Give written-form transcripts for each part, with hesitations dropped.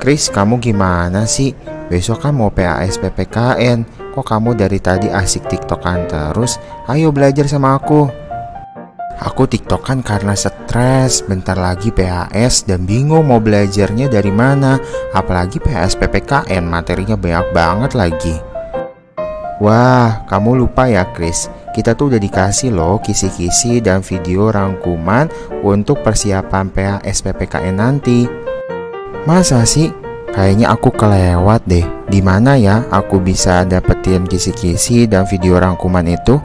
Kris, kamu gimana sih? Besok kan mau PAS PPKN. Kok kamu dari tadi asik tiktokan terus? Ayo belajar sama aku. Aku tiktokan karena stres. Bentar lagi PAS dan bingung mau belajarnya dari mana. Apalagi PAS PPKN, materinya banyak banget lagi. Wah, kamu lupa ya Kris, kita tuh udah dikasih loh kisi-kisi dan video rangkuman untuk persiapan PAS PPKN nanti. Masa sih? Kayaknya aku kelewat deh. Di mana ya aku bisa dapetin kisi-kisi dan video rangkuman itu?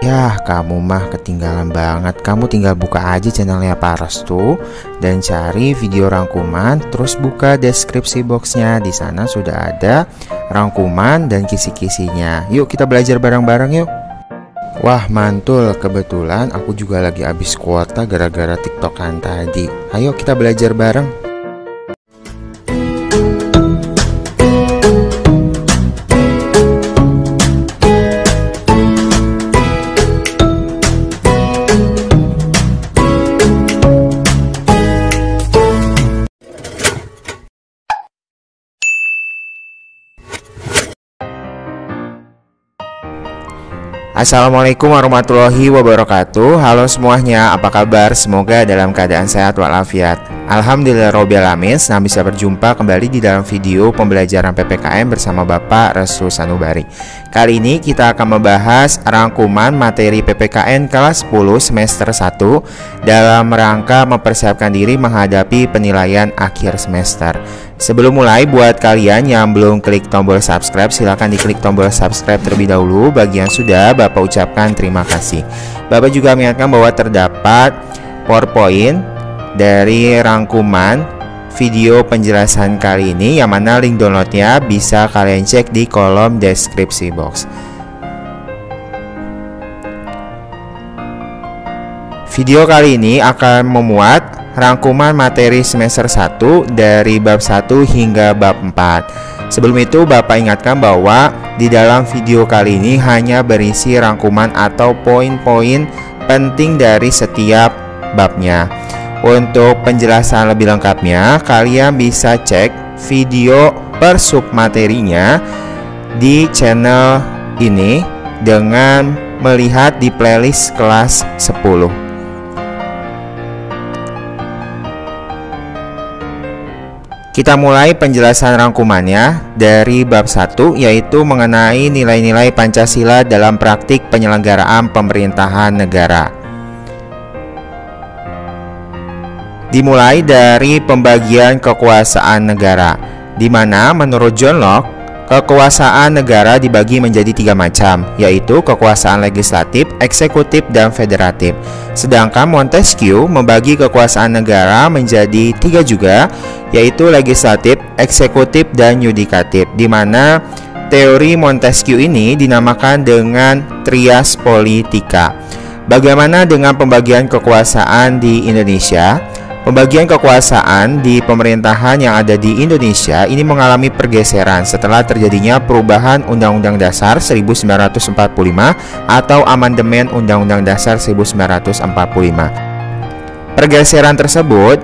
Yah, kamu mah ketinggalan banget. Kamu tinggal buka aja channelnya Pak Restu dan cari video rangkuman, terus buka deskripsi boxnya. Di sana sudah ada rangkuman dan kisi-kisinya. Yuk kita belajar bareng-bareng yuk. Wah mantul, kebetulan aku juga lagi habis kuota gara-gara tiktokan tadi. Ayo kita belajar bareng. Assalamualaikum warahmatullahi wabarakatuh. Halo semuanya, apa kabar? Semoga dalam keadaan sehat walafiat. Alhamdulillahirabbil alamin, senang bisa berjumpa kembali di dalam video pembelajaran PPKN bersama Bapak Restu Sanubari. Kali ini kita akan membahas rangkuman materi PPKN kelas 10 semester 1 dalam rangka mempersiapkan diri menghadapi penilaian akhir semester. Sebelum mulai, buat kalian yang belum klik tombol subscribe, silahkan diklik tombol subscribe terlebih dahulu. Bagi yang sudah, Bapak ucapkan terima kasih. Bapak juga mengingatkan bahwa terdapat PowerPoint dari rangkuman video penjelasan kali ini, yang mana link downloadnya bisa kalian cek di kolom deskripsi box. Video kali ini akan memuat rangkuman materi semester 1 dari bab 1 hingga bab 4. Sebelum itu Bapak ingatkan bahwa di dalam video kali ini hanya berisi rangkuman atau poin-poin penting dari setiap babnya. Untuk penjelasan lebih lengkapnya, kalian bisa cek video per submaterinya di channel ini dengan melihat di playlist kelas 10. Kita mulai penjelasan rangkumannya dari bab 1, yaitu mengenai nilai-nilai Pancasila dalam praktik penyelenggaraan pemerintahan negara. Dimulai dari pembagian kekuasaan negara, di mana menurut John Locke, kekuasaan negara dibagi menjadi 3 macam, yaitu kekuasaan legislatif, eksekutif, dan federatif. Sedangkan Montesquieu membagi kekuasaan negara menjadi 3 juga, yaitu legislatif, eksekutif, dan yudikatif, di mana teori Montesquieu ini dinamakan dengan trias politika. Bagaimana dengan pembagian kekuasaan di Indonesia? Pembagian kekuasaan di pemerintahan yang ada di Indonesia ini mengalami pergeseran setelah terjadinya perubahan Undang-Undang Dasar 1945 atau amandemen Undang-Undang Dasar 1945. Pergeseran tersebut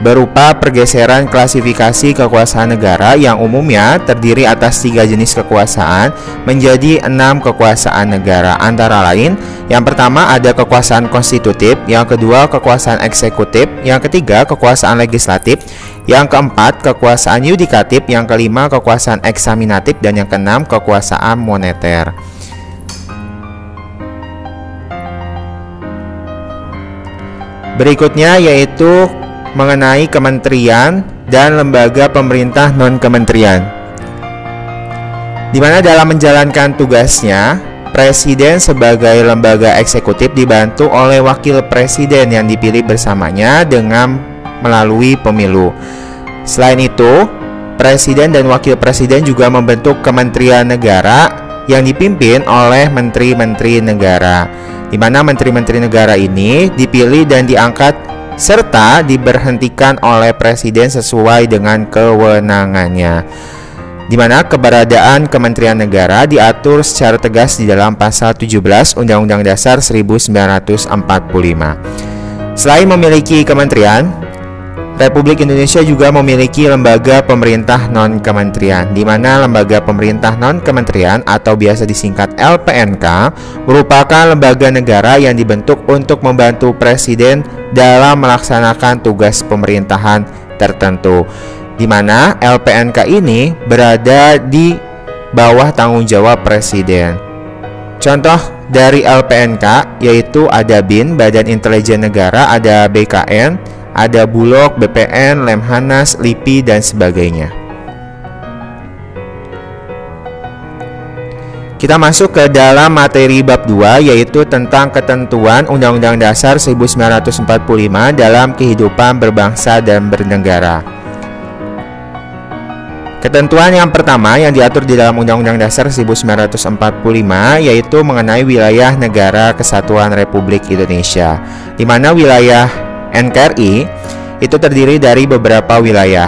berupa pergeseran klasifikasi kekuasaan negara yang umumnya terdiri atas 3 jenis kekuasaan menjadi 6 kekuasaan negara, antara lain yang pertama ada kekuasaan konstitutif, yang kedua kekuasaan eksekutif, yang ketiga kekuasaan legislatif, yang keempat kekuasaan yudikatif, yang kelima kekuasaan eksaminatif, dan yang keenam kekuasaan moneter. Berikutnya yaitu mengenai kementerian dan lembaga pemerintah non-kementerian, di mana dalam menjalankan tugasnya, Presiden sebagai lembaga eksekutif dibantu oleh Wakil Presiden yang dipilih bersamanya dengan melalui pemilu. Selain itu, Presiden dan Wakil Presiden juga membentuk Kementerian Negara yang dipimpin oleh Menteri-Menteri Negara, di mana Menteri-Menteri Negara ini dipilih dan diangkat serta diberhentikan oleh Presiden sesuai dengan kewenangannya, di mana keberadaan Kementerian Negara diatur secara tegas di dalam pasal 17 Undang-Undang Dasar 1945. Selain memiliki kementerian, Republik Indonesia juga memiliki lembaga pemerintah non-kementerian, di mana lembaga pemerintah non-kementerian atau biasa disingkat LPNK merupakan lembaga negara yang dibentuk untuk membantu presiden dalam melaksanakan tugas pemerintahan tertentu, di mana LPNK ini berada di bawah tanggung jawab presiden. Contoh dari LPNK yaitu ada BIN, Badan Intelijen Negara, ada BKN, ada Bulog, BPN, Lemhanas, LIPI, dan sebagainya. Kita masuk ke dalam materi bab 2 yaitu tentang ketentuan Undang-Undang Dasar 1945 dalam kehidupan berbangsa dan bernegara. Ketentuan yang pertama yang diatur di dalam Undang-Undang Dasar 1945 yaitu mengenai wilayah Negara Kesatuan Republik Indonesia, di mana wilayah NKRI itu terdiri dari beberapa wilayah.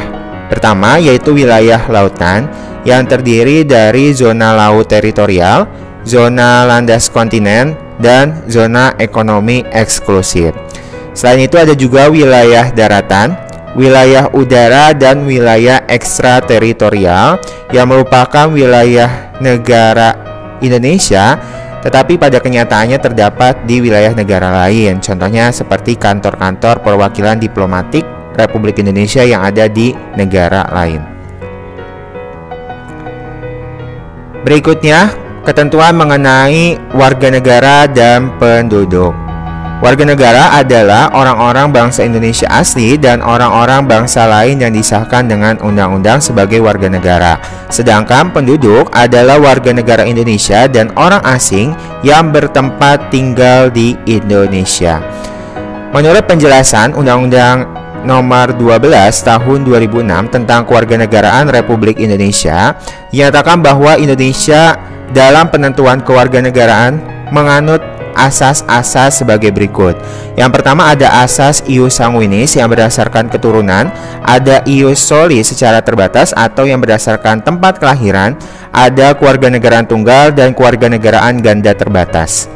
Pertama yaitu wilayah lautan yang terdiri dari zona laut teritorial, zona landas kontinen, dan zona ekonomi eksklusif. Selain itu ada juga wilayah daratan, wilayah udara, dan wilayah ekstrateritorial yang merupakan wilayah negara Indonesia tetapi pada kenyataannya terdapat di wilayah negara lain. Contohnya seperti kantor-kantor perwakilan diplomatik Republik Indonesia yang ada di negara lain. Berikutnya, ketentuan mengenai warga negara dan penduduk. Warga negara adalah orang-orang bangsa Indonesia asli dan orang-orang bangsa lain yang disahkan dengan undang-undang sebagai warga negara. Sedangkan penduduk adalah warga negara Indonesia dan orang asing yang bertempat tinggal di Indonesia. Menurut penjelasan Undang-Undang Nomor 12 Tahun 2006 tentang Kewarganegaraan Republik Indonesia, dinyatakan bahwa Indonesia dalam penentuan kewarganegaraan menganut asas-asas sebagai berikut. Yang pertama ada asas ius sanguinis yang berdasarkan keturunan, ada ius soli secara terbatas atau yang berdasarkan tempat kelahiran, ada kewarganegaraan tunggal dan kewarganegaraan ganda terbatas.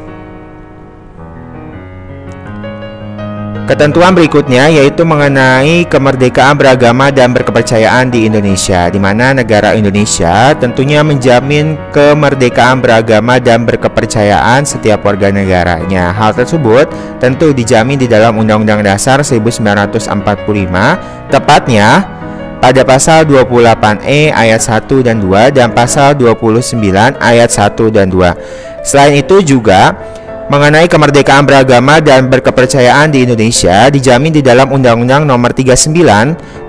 Ketentuan berikutnya yaitu mengenai kemerdekaan beragama dan berkepercayaan di Indonesia, di mana negara Indonesia tentunya menjamin kemerdekaan beragama dan berkepercayaan setiap warga negaranya. Hal tersebut tentu dijamin di dalam Undang-Undang Dasar 1945, tepatnya pada pasal 28E ayat 1 dan 2 dan pasal 29 ayat 1 dan 2. Selain itu juga mengenai kemerdekaan beragama dan berkepercayaan di Indonesia dijamin di dalam Undang-Undang Nomor 39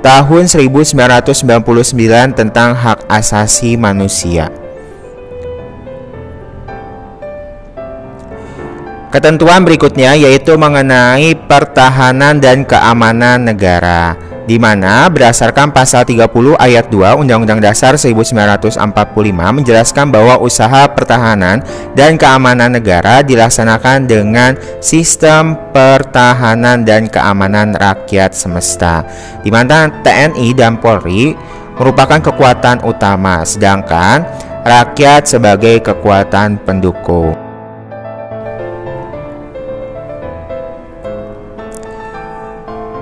Tahun 1999 tentang Hak Asasi Manusia. Ketentuan berikutnya yaitu mengenai pertahanan dan keamanan negara, di mana berdasarkan pasal 30 ayat 2 Undang-Undang Dasar 1945 menjelaskan bahwa usaha pertahanan dan keamanan negara dilaksanakan dengan sistem pertahanan dan keamanan rakyat semesta, di mana TNI dan Polri merupakan kekuatan utama, sedangkan rakyat sebagai kekuatan pendukung.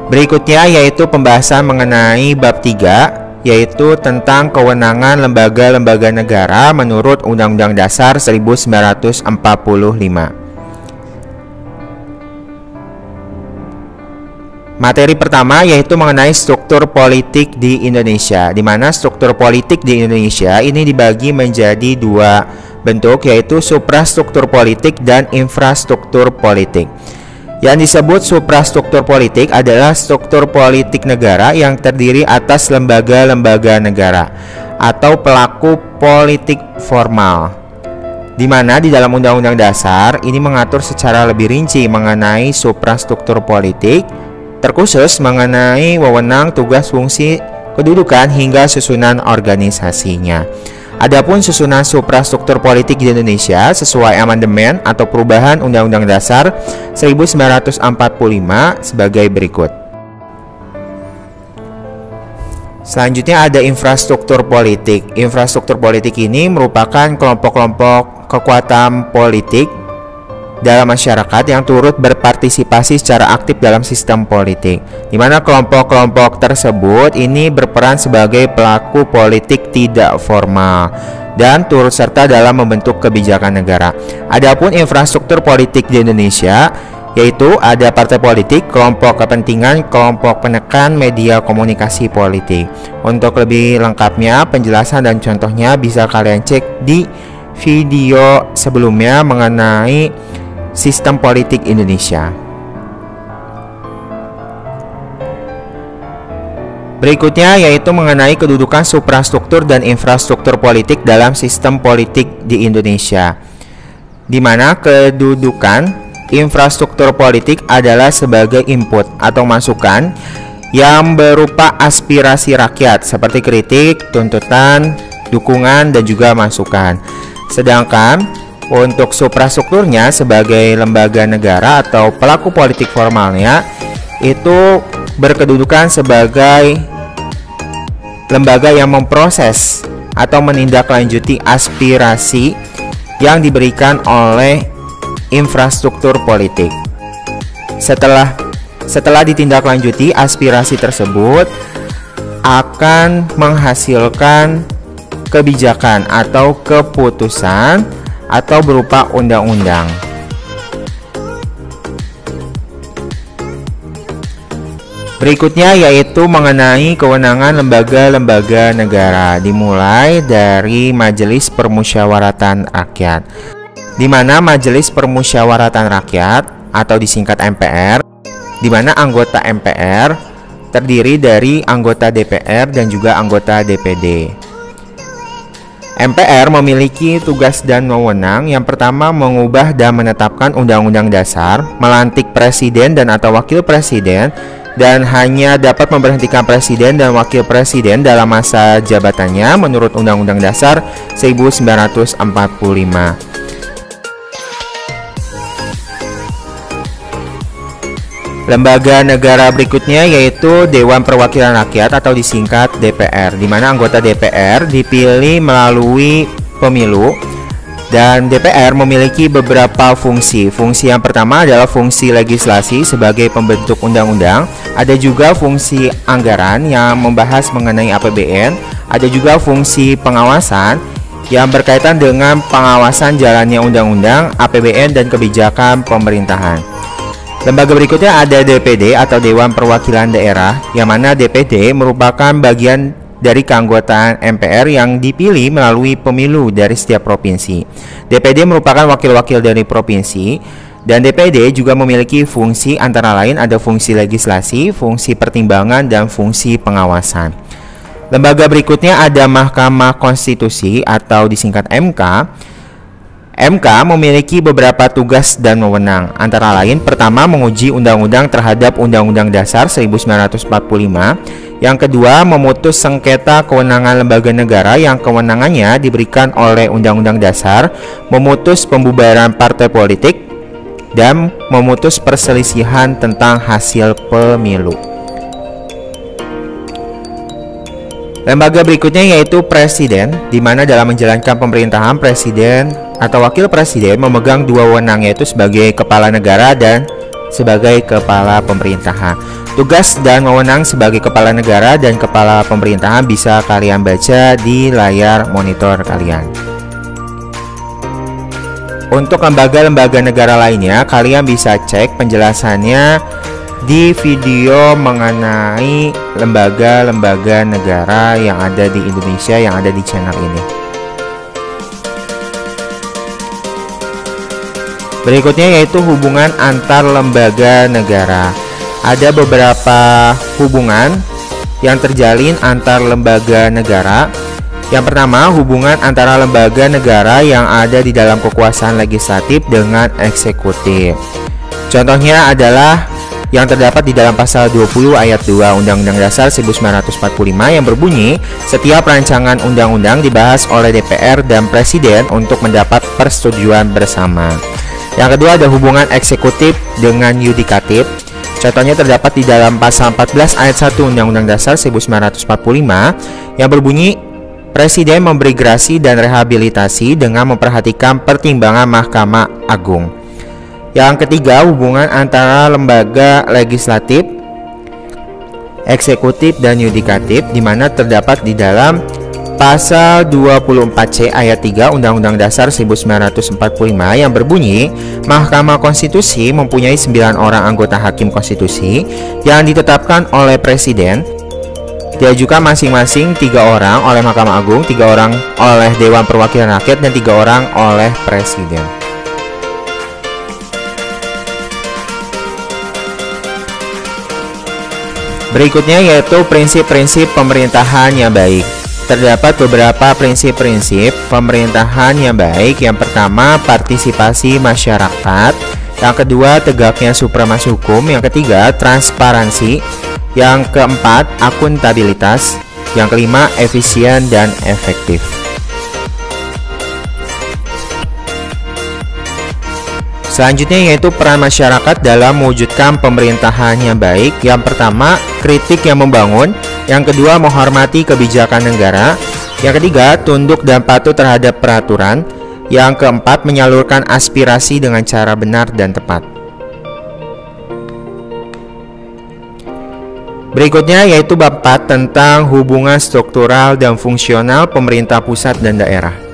Berikutnya yaitu pembahasan mengenai bab 3 yaitu tentang kewenangan lembaga-lembaga negara menurut Undang-Undang Dasar 1945. Materi pertama yaitu mengenai struktur politik di Indonesia, di mana struktur politik di Indonesia ini dibagi menjadi dua bentuk yaitu suprastruktur politik dan infrastruktur politik. Yang disebut suprastruktur politik adalah struktur politik negara yang terdiri atas lembaga-lembaga negara atau pelaku politik formal, di mana di dalam Undang-Undang Dasar ini mengatur secara lebih rinci mengenai suprastruktur politik, terkhusus mengenai wewenang, tugas, fungsi, kedudukan hingga susunan organisasinya. Adapun susunan suprastruktur politik di Indonesia sesuai amandemen atau perubahan Undang-Undang Dasar 1945 sebagai berikut. Selanjutnya ada infrastruktur politik. Infrastruktur politik ini merupakan kelompok-kelompok kekuatan politik dalam masyarakat yang turut berpartisipasi secara aktif dalam sistem politik, di mana kelompok-kelompok tersebut ini berperan sebagai pelaku politik tidak formal dan turut serta dalam membentuk kebijakan negara. Adapun infrastruktur politik di Indonesia, yaitu ada partai politik, kelompok kepentingan, kelompok penekan, media komunikasi politik. Untuk lebih lengkapnya, penjelasan dan contohnya bisa kalian cek di video sebelumnya mengenai sistem politik Indonesia. Berikutnya yaitu mengenai kedudukan suprastruktur dan infrastruktur politik dalam sistem politik di Indonesia, di mana kedudukan infrastruktur politik adalah sebagai input atau masukan yang berupa aspirasi rakyat seperti kritik, tuntutan, dukungan, dan juga masukan. Sedangkan untuk suprastrukturnya sebagai lembaga negara atau pelaku politik formalnya itu berkedudukan sebagai lembaga yang memproses atau menindaklanjuti aspirasi yang diberikan oleh infrastruktur politik. Setelah ditindaklanjuti, aspirasi tersebut akan menghasilkan kebijakan atau keputusan atau berupa undang-undang. Berikutnya yaitu mengenai kewenangan lembaga-lembaga negara, dimulai dari Majelis Permusyawaratan Rakyat, di mana Majelis Permusyawaratan Rakyat atau disingkat MPR, di mana anggota MPR terdiri dari anggota DPR dan juga anggota DPD. MPR memiliki tugas dan wewenang. Yang pertama, mengubah dan menetapkan undang-undang dasar, melantik presiden dan atau wakil presiden, dan hanya dapat memberhentikan presiden dan wakil presiden dalam masa jabatannya menurut Undang-Undang Dasar 1945. Lembaga negara berikutnya yaitu Dewan Perwakilan Rakyat atau disingkat DPR, di mana anggota DPR dipilih melalui pemilu dan DPR memiliki beberapa fungsi. Fungsi yang pertama adalah fungsi legislasi sebagai pembentuk undang-undang, ada juga fungsi anggaran yang membahas mengenai APBN, ada juga fungsi pengawasan yang berkaitan dengan pengawasan jalannya undang-undang, APBN, dan kebijakan pemerintahan. Lembaga berikutnya ada DPD atau Dewan Perwakilan Daerah, yang mana DPD merupakan bagian dari keanggotaan MPR yang dipilih melalui pemilu dari setiap provinsi. DPD merupakan wakil-wakil dari provinsi, dan DPD juga memiliki fungsi antara lain ada fungsi legislasi, fungsi pertimbangan, dan fungsi pengawasan. Lembaga berikutnya ada Mahkamah Konstitusi atau disingkat MK. MK memiliki beberapa tugas dan wewenang, antara lain pertama menguji undang-undang terhadap Undang-Undang Dasar 1945, yang kedua memutus sengketa kewenangan lembaga negara yang kewenangannya diberikan oleh Undang-Undang Dasar, memutus pembubaran partai politik, dan memutus perselisihan tentang hasil pemilu. Lembaga berikutnya yaitu Presiden, di mana dalam menjalankan pemerintahan presiden atau wakil presiden memegang dua wewenang, yaitu sebagai kepala negara dan sebagai kepala pemerintahan. Tugas dan wewenang sebagai kepala negara dan kepala pemerintahan bisa kalian baca di layar monitor kalian. Untuk lembaga-lembaga negara lainnya, kalian bisa cek penjelasannya di video mengenai lembaga-lembaga negara yang ada di Indonesia yang ada di channel ini. Berikutnya yaitu hubungan antar lembaga negara. Ada beberapa hubungan yang terjalin antar lembaga negara. Yang pertama, hubungan antara lembaga negara yang ada di dalam kekuasaan legislatif dengan eksekutif. Contohnya adalah yang terdapat di dalam pasal 20 ayat 2 Undang-Undang Dasar 1945 yang berbunyi, setiap rancangan undang-undang dibahas oleh DPR dan Presiden untuk mendapat persetujuan bersama. Yang kedua ada hubungan eksekutif dengan yudikatif. Contohnya terdapat di dalam pasal 14 ayat 1 Undang-Undang Dasar 1945 yang berbunyi, Presiden memberi gerasi dan rehabilitasi dengan memperhatikan pertimbangan Mahkamah Agung. Yang ketiga, hubungan antara lembaga legislatif, eksekutif, dan yudikatif, di mana terdapat di dalam Pasal 24C ayat 3 Undang-Undang Dasar 1945 yang berbunyi, Mahkamah Konstitusi mempunyai 9 orang anggota hakim konstitusi yang ditetapkan oleh Presiden, diajukan masing-masing 3 orang oleh Mahkamah Agung, 3 orang oleh Dewan Perwakilan Rakyat, dan 3 orang oleh Presiden. Berikutnya yaitu prinsip-prinsip pemerintahan yang baik. Terdapat beberapa prinsip-prinsip pemerintahan yang baik. Yang pertama, partisipasi masyarakat. Yang kedua, tegaknya supremasi hukum. Yang ketiga, transparansi. Yang keempat, akuntabilitas. Yang kelima, efisien dan efektif. Selanjutnya yaitu peran masyarakat dalam mewujudkan pemerintahan yang baik. Yang pertama, kritik yang membangun. Yang kedua, menghormati kebijakan negara. Yang ketiga, tunduk dan patuh terhadap peraturan. Yang keempat, menyalurkan aspirasi dengan cara benar dan tepat. Berikutnya yaitu bab 4 tentang hubungan struktural dan fungsional pemerintah pusat dan daerah.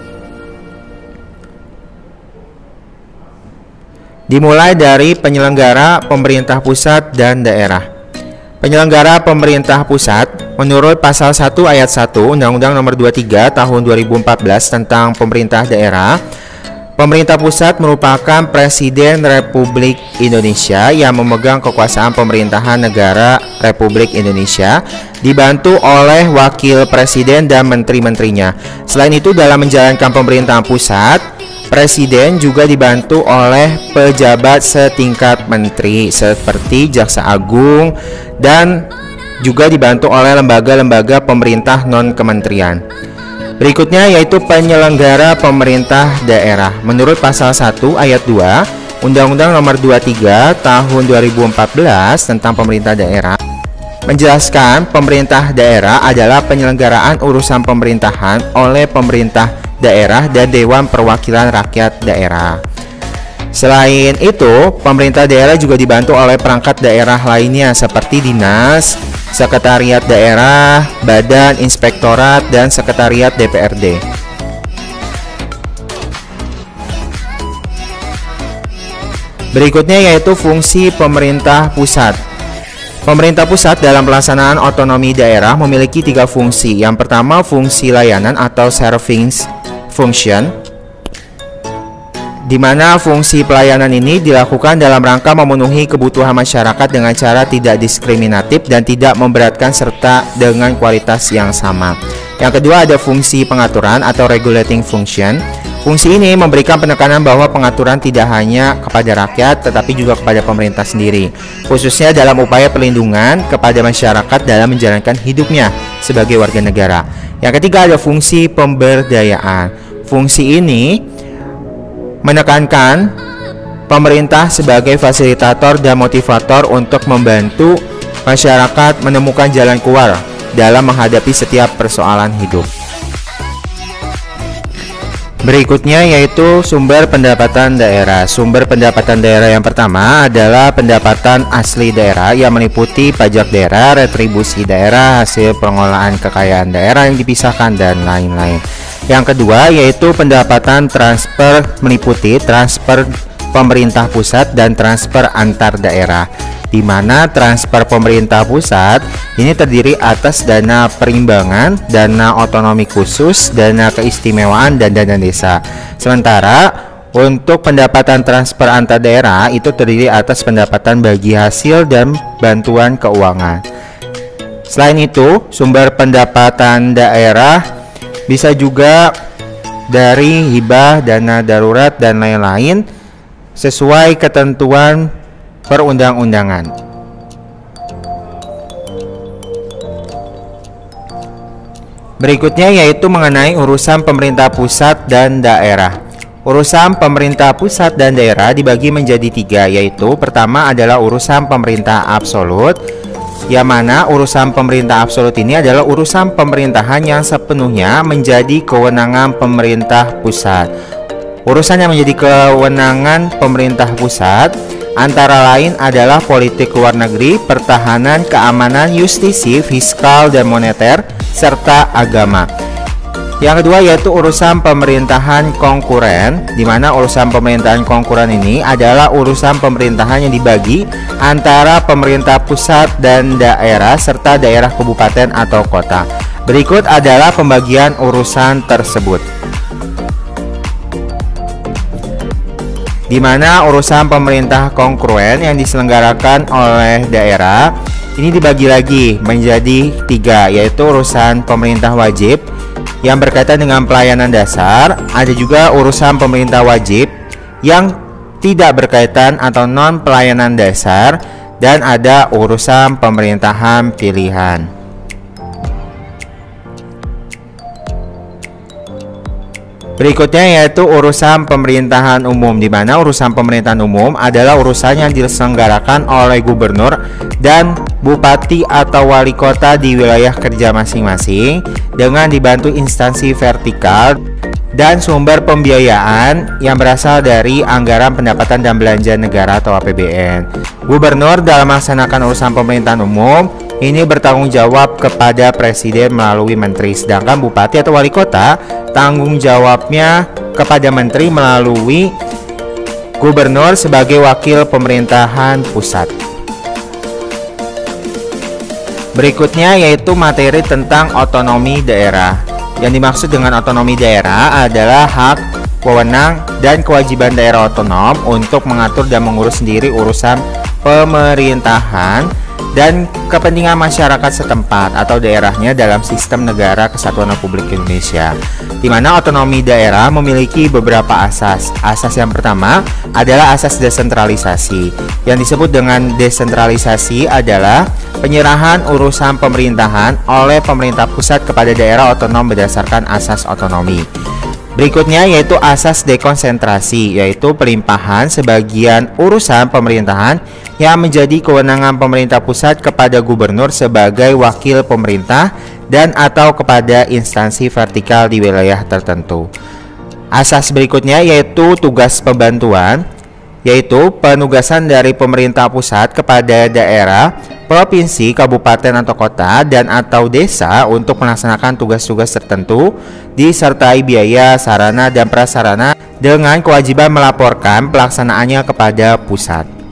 Dimulai dari penyelenggara pemerintah pusat dan daerah. Penyelenggara pemerintah pusat menurut pasal 1 ayat 1 Undang-Undang Nomor 23 Tahun 2014 tentang pemerintah daerah. Pemerintah pusat merupakan Presiden Republik Indonesia yang memegang kekuasaan pemerintahan negara Republik Indonesia, dibantu oleh Wakil Presiden dan menteri-menterinya. Selain itu, dalam menjalankan pemerintahan pusat, Presiden juga dibantu oleh pejabat setingkat menteri seperti Jaksa Agung dan juga dibantu oleh lembaga-lembaga pemerintah non-kementerian. Berikutnya yaitu penyelenggara pemerintah daerah. Menurut pasal 1 ayat 2 Undang-Undang Nomor 23 Tahun 2014 tentang pemerintah daerah menjelaskan pemerintah daerah adalah penyelenggaraan urusan pemerintahan oleh pemerintah daerah dan Dewan Perwakilan Rakyat daerah. Selain itu, pemerintah daerah juga dibantu oleh perangkat daerah lainnya seperti dinas, sekretariat daerah, badan inspektorat, dan sekretariat DPRD. Berikutnya yaitu fungsi pemerintah pusat. Pemerintah pusat dalam pelaksanaan otonomi daerah memiliki 3 fungsi. Yang pertama, fungsi layanan atau service function, di mana fungsi pelayanan ini dilakukan dalam rangka memenuhi kebutuhan masyarakat dengan cara tidak diskriminatif dan tidak memberatkan serta dengan kualitas yang sama. Yang kedua, ada fungsi pengaturan atau regulating function. Fungsi ini memberikan penekanan bahwa pengaturan tidak hanya kepada rakyat tetapi juga kepada pemerintah sendiri, khususnya dalam upaya perlindungan kepada masyarakat dalam menjalankan hidupnya sebagai warga negara. Yang ketiga, ada fungsi pemberdayaan. Fungsi ini menekankan pemerintah sebagai fasilitator dan motivator untuk membantu masyarakat menemukan jalan keluar dalam menghadapi setiap persoalan hidup. Berikutnya yaitu sumber pendapatan daerah. Sumber pendapatan daerah yang pertama adalah pendapatan asli daerah yang meliputi pajak daerah, retribusi daerah, hasil pengolahan kekayaan daerah yang dipisahkan, dan lain-lain. Yang kedua yaitu pendapatan transfer, meliputi transfer pemerintah pusat dan transfer antar daerah, di mana transfer pemerintah pusat ini terdiri atas dana perimbangan, dana otonomi khusus, dana keistimewaan, dan dana desa. Sementara untuk pendapatan transfer antar daerah itu terdiri atas pendapatan bagi hasil dan bantuan keuangan. Selain itu, sumber pendapatan daerah bisa juga dari hibah, dana darurat, dan lain-lain sesuai ketentuan perundang-undangan. Berikutnya yaitu mengenai urusan pemerintah pusat dan daerah. Urusan pemerintah pusat dan daerah dibagi menjadi 3, yaitu pertama adalah urusan pemerintah absolut, yang mana urusan pemerintah absolut ini adalah urusan pemerintahan yang sepenuhnya menjadi kewenangan pemerintah pusat. Urusan yang menjadi kewenangan pemerintah pusat antara lain adalah politik luar negeri, pertahanan, keamanan, justisi, fiskal dan moneter, serta agama. Yang kedua yaitu urusan pemerintahan konkuren, di mana urusan pemerintahan konkuren ini adalah urusan pemerintahan yang dibagi antara pemerintah pusat dan daerah serta daerah kabupaten atau kota. Berikut adalah pembagian urusan tersebut. Di mana urusan pemerintah kongruen yang diselenggarakan oleh daerah ini dibagi lagi menjadi 3, yaitu urusan pemerintah wajib yang berkaitan dengan pelayanan dasar, ada juga urusan pemerintah wajib yang tidak berkaitan atau non pelayanan dasar, dan ada urusan pemerintahan pilihan. Berikutnya yaitu urusan pemerintahan umum, di mana urusan pemerintahan umum adalah urusan yang diselenggarakan oleh gubernur dan bupati atau wali kota di wilayah kerja masing-masing dengan dibantu instansi vertikal dan sumber pembiayaan yang berasal dari anggaran pendapatan dan belanja negara atau APBN. Gubernur dalam melaksanakan urusan pemerintahan umum ini bertanggung jawab kepada presiden melalui menteri, sedangkan bupati atau wali kota tanggung jawabnya kepada menteri melalui gubernur sebagai wakil pemerintahan pusat. Berikutnya yaitu materi tentang otonomi daerah. Yang dimaksud dengan otonomi daerah adalah hak, wewenang, dan kewajiban daerah otonom untuk mengatur dan mengurus sendiri urusan pemerintahan dan kepentingan masyarakat setempat atau daerahnya dalam sistem negara kesatuan Republik Indonesia, di mana otonomi daerah memiliki beberapa asas. Asas yang pertama adalah asas desentralisasi. Yang disebut dengan desentralisasi adalah penyerahan urusan pemerintahan oleh pemerintah pusat kepada daerah otonom berdasarkan asas otonomi. Berikutnya yaitu asas dekonsentrasi, yaitu pelimpahan sebagian urusan pemerintahan yang menjadi kewenangan pemerintah pusat kepada gubernur sebagai wakil pemerintah dan atau kepada instansi vertikal di wilayah tertentu. Asas berikutnya yaitu tugas pembantuan, yaitu penugasan dari pemerintah pusat kepada daerah, provinsi, kabupaten atau kota, dan atau desa untuk melaksanakan tugas-tugas tertentu disertai biaya, sarana, dan prasarana dengan kewajiban melaporkan pelaksanaannya kepada pusat.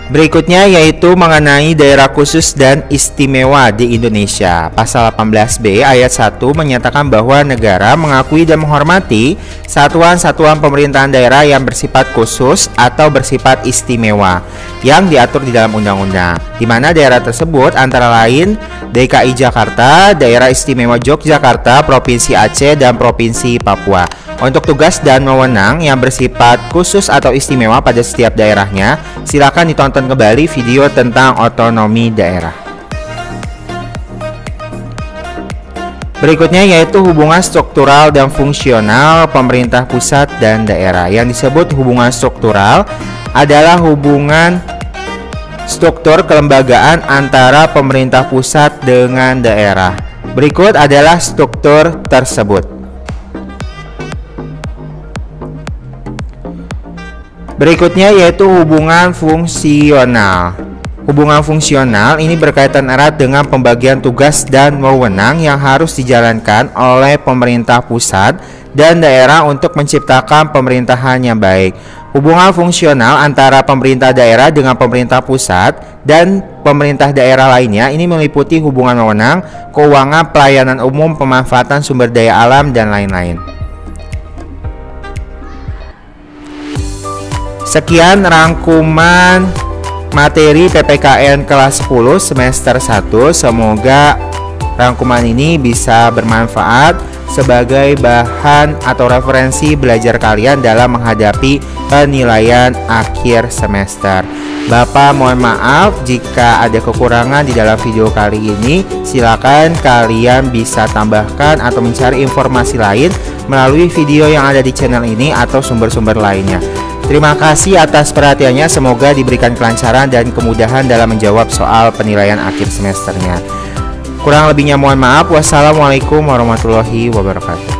Berikutnya yaitu mengenai daerah khusus dan istimewa di Indonesia. Pasal 18B ayat 1 menyatakan bahwa negara mengakui dan menghormati satuan-satuan pemerintahan daerah yang bersifat khusus atau bersifat istimewa yang diatur di dalam undang-undang, di mana daerah tersebut antara lain DKI Jakarta, Daerah Istimewa Yogyakarta, Provinsi Aceh, dan Provinsi Papua. Untuk tugas dan wewenang yang bersifat khusus atau istimewa pada setiap daerahnya, silakan ditonton kembali video tentang otonomi daerah. Berikutnya yaitu hubungan struktural dan fungsional pemerintah pusat dan daerah. Yang disebut hubungan struktural adalah hubungan struktur kelembagaan antara pemerintah pusat dengan daerah. Berikut adalah struktur tersebut. Berikutnya yaitu hubungan fungsional. Hubungan fungsional ini berkaitan erat dengan pembagian tugas dan wewenang yang harus dijalankan oleh pemerintah pusat dan daerah untuk menciptakan pemerintahan yang baik. Hubungan fungsional antara pemerintah daerah dengan pemerintah pusat dan pemerintah daerah lainnya ini meliputi hubungan wewenang, keuangan, pelayanan umum, pemanfaatan sumber daya alam, dan lain-lain. Sekian rangkuman materi PPKN kelas 10 semester 1. Semoga rangkuman ini bisa bermanfaat sebagai bahan atau referensi belajar kalian dalam menghadapi penilaian akhir semester. Bapak mohon maaf jika ada kekurangan di dalam video kali ini. Silakan kalian bisa tambahkan atau mencari informasi lain melalui video yang ada di channel ini atau sumber-sumber lainnya. Terima kasih atas perhatiannya, semoga diberikan kelancaran dan kemudahan dalam menjawab soal penilaian akhir semesternya. Kurang lebihnya mohon maaf. Wassalamualaikum warahmatullahi wabarakatuh.